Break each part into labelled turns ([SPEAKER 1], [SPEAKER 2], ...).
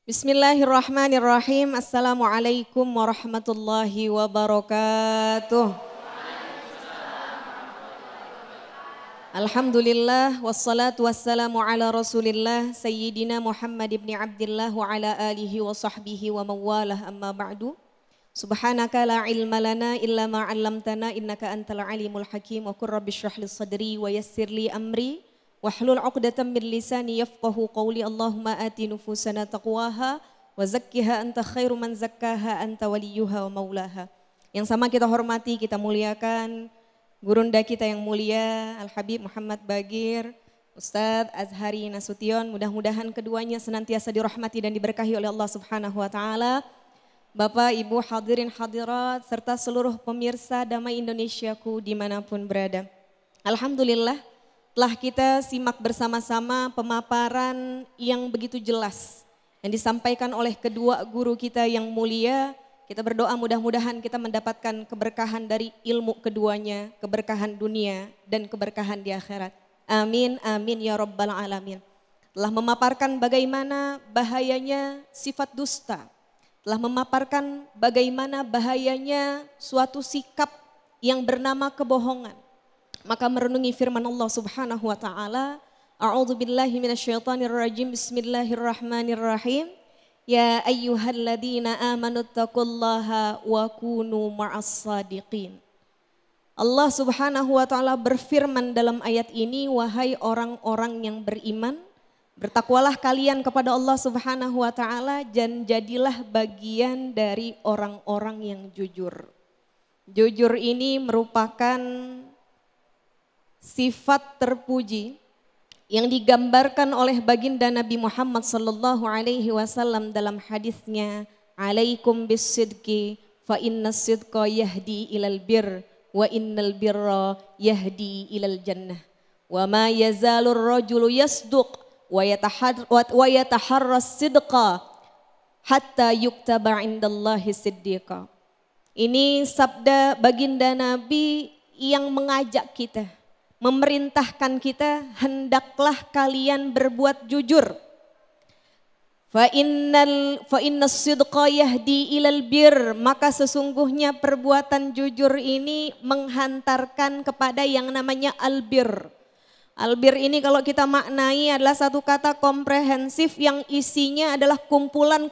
[SPEAKER 1] Bismillahirrahmanirrahim. Assalamualaikum warahmatullahi wabarakatuh. Alhamdulillah wassalatu wassalamu ala Rasulillah Sayyidina Muhammad ibn Abdillah wa ala alihi wa sahbihi wa mawalah amma ba'du. Subhanaka la ilma lana illa ma 'allamtana innaka antal alimul hakim wa qur rabbi shrah li sadri wa yassir li amri wahlul 'uqdatam min lisani yafqahu qawli. Allahumma ati nufusana taqwaha wa zakkiha anta khairu man zakkaha anta waliyuha wa maulaha. Yang sama kita hormati, kita muliakan gurunda kita yang mulia Al-Habib Muhammad Bagir, Ustadz Azhari Nasution. Mudah-mudahan keduanya senantiasa dirahmati dan diberkahi oleh Allah Subhanahu wa taala. Bapak, Ibu, hadirin hadirat serta seluruh pemirsa Damai Indonesiaku dimanapun berada. Alhamdulillah telah kita simak bersama-sama pemaparan yang begitu jelas yang disampaikan oleh kedua guru kita yang mulia. Kita berdoa mudah-mudahan kita mendapatkan keberkahan dari ilmu keduanya, keberkahan dunia dan keberkahan di akhirat. Amin, amin ya rabbal alamin. Telah memaparkan bagaimana bahayanya sifat dusta. Telah memaparkan bagaimana bahayanya suatu sikap yang bernama kebohongan. Maka merenungi firman Allah Subhanahu wa taala, A'udzubillahi minasyaitonirrajim. Bismillahirrahmanirrahim. Ya ayyuhalladzina amanu taqullaha wa kunu ma'as sadiqin. Allah Subhanahu wa taala berfirman dalam ayat ini, wahai orang-orang yang beriman, bertakwalah kalian kepada Allah Subhanahu wa taala dan jadilah bagian dari orang-orang yang jujur. Jujur ini merupakan sifat terpuji yang digambarkan oleh baginda Nabi Muhammad sallallahu alaihi wasallam dalam hadisnya, alaikum bisidqi fa inna sidqa yahdi ilal bir wa innal birra yahdi ilal jannah wa ma yazalur rajulu yasduq wa yataharras sidqa hatta yuktaba indallahi siddiqa. Ini sabda baginda Nabi yang mengajak kita, memerintahkan kita, hendaklah kalian berbuat jujur. Fa innas sidqa yahdi ilal bir, maka sesungguhnya perbuatan jujur ini menghantarkan kepada yang namanya albir. Albir ini kalau kita maknai adalah satu kata komprehensif yang isinya adalah kumpulan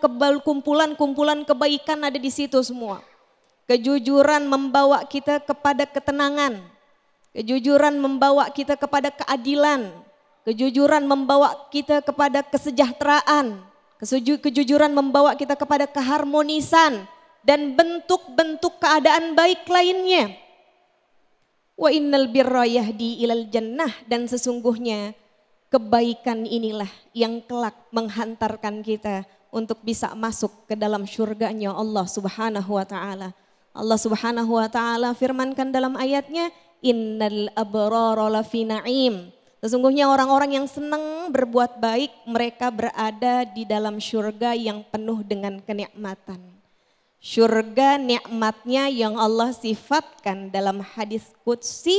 [SPEAKER 1] kebaikan ada di situ semua. Kejujuran membawa kita kepada ketenangan. Kejujuran membawa kita kepada keadilan, kejujuran membawa kita kepada kesejahteraan, kejujuran membawa kita kepada keharmonisan dan bentuk-bentuk keadaan baik lainnya. Wa innal birra yahdi ilal jannah, dan sesungguhnya kebaikan inilah yang kelak menghantarkan kita untuk bisa masuk ke dalam syurganya Allah Subhanahu wa taala. Allah Subhanahu wa taala firmankan dalam ayatnya, innal abrara lafi na'im. Sesungguhnya orang-orang yang senang berbuat baik, mereka berada di dalam syurga yang penuh dengan kenikmatan. Syurga nikmatnya yang Allah sifatkan dalam hadis qudsi,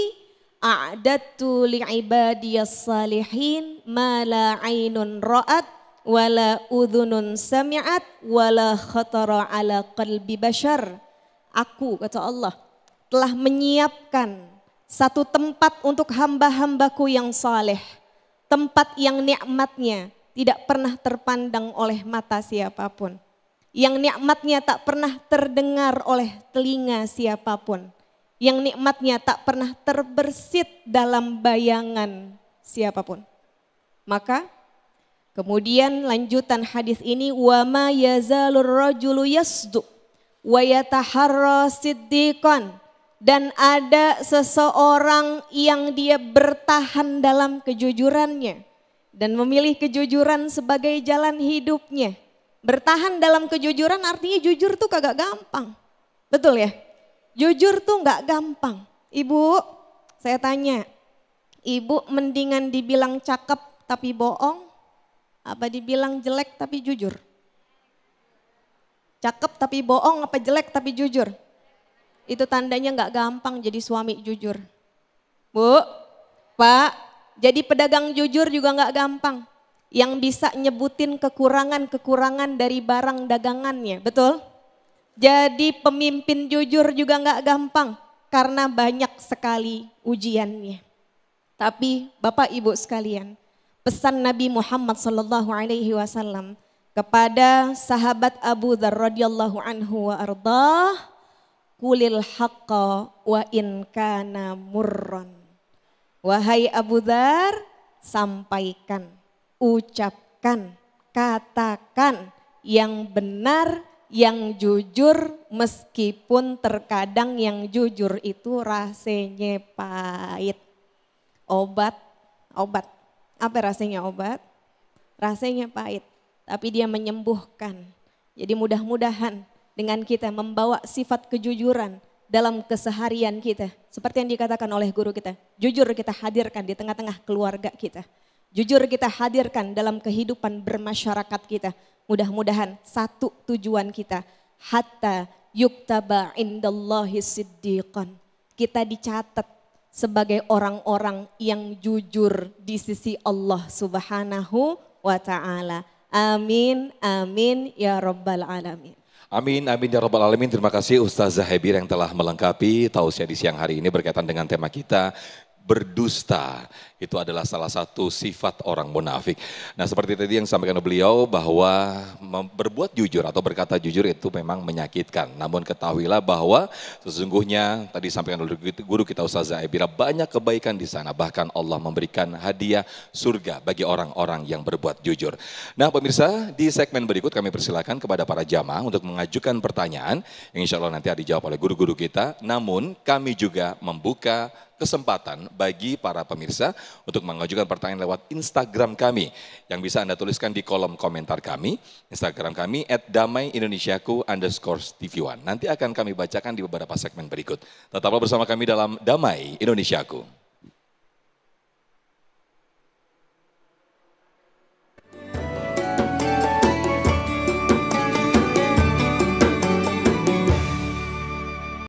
[SPEAKER 1] a'dadtu li'ibadiyas salihin ma la ainun ra'at wa la udhunun sami'at wa la khatara ala qalbi bashar. Aku, kata Allah, telah menyiapkan satu tempat untuk hamba-hambaku yang saleh. Tempat yang nikmatnya tidak pernah terpandang oleh mata siapapun. Yang nikmatnya tak pernah terdengar oleh telinga siapapun. Yang nikmatnya tak pernah terbersit dalam bayangan siapapun. Maka kemudian lanjutan hadis ini, wa ma yazalur rajulu yasduq wa yataharra siddiqan. Dan ada seseorang yang dia bertahan dalam kejujurannya dan memilih kejujuran sebagai jalan hidupnya. Bertahan dalam kejujuran artinya jujur tuh kagak gampang. Betul ya? Jujur tuh gak gampang. Ibu, saya tanya, ibu mendingan dibilang cakep tapi bohong, apa dibilang jelek tapi jujur? Cakep tapi bohong apa jelek tapi jujur? Itu tandanya gak gampang jadi suami jujur. Bu, Pak, jadi pedagang jujur juga gak gampang. yang bisa nyebutin kekurangan-kekurangan dari barang dagangannya, betul? Jadi pemimpin jujur juga nggak gampang karena banyak sekali ujiannya. Tapi Bapak Ibu sekalian, pesan Nabi Muhammad SAW kepada sahabat Abu Dzar radhiyallahu anhu wa ardhah, kulil haqqa wa in kana murran. Wahai Abu Dzar, sampaikan, ucapkan, katakan yang benar, yang jujur, meskipun terkadang yang jujur itu rasanya pahit. Obat. Apa rasanya obat? Rasanya pahit, tapi dia menyembuhkan. Jadi mudah-mudahan dengan kita membawa sifat kejujuran dalam keseharian kita. Seperti yang dikatakan oleh guru kita, jujur kita hadirkan di tengah-tengah keluarga kita. Jujur kita hadirkan dalam kehidupan bermasyarakat kita. Mudah-mudahan satu tujuan kita, hatta yuktaba indallahi siddiqan. Kita dicatat sebagai orang-orang yang jujur di sisi Allah Subhanahu wa ta'ala. Amin, amin ya rabbal alamin.
[SPEAKER 2] Amin, amin ya rabbal alamin. Terima kasih Ustazah Hebir yang telah melengkapi tausiah di siang hari ini berkaitan dengan tema kita, berdusta. Itu adalah salah satu sifat orang munafik. Nah, seperti tadi yang disampaikan beliau bahwa berbuat jujur atau berkata jujur itu memang menyakitkan. Namun ketahuilah bahwa sesungguhnya tadi disampaikan oleh guru kita Ustazah Ebira, banyak kebaikan di sana. Bahkan Allah memberikan hadiah surga bagi orang-orang yang berbuat jujur. Nah, pemirsa, di segmen berikut kami persilakan kepada para jamaah untuk mengajukan pertanyaan yang insya Allah nanti akan dijawab oleh guru-guru kita. Namun kami juga membuka kesempatan bagi para pemirsa untuk mengajukan pertanyaan lewat Instagram kami yang bisa Anda tuliskan di kolom komentar kami. Instagram kami @damai_indonesiaku_tv1. Nanti akan kami bacakan di beberapa segmen berikut. Tetaplah bersama kami dalam Damai Indonesiaku.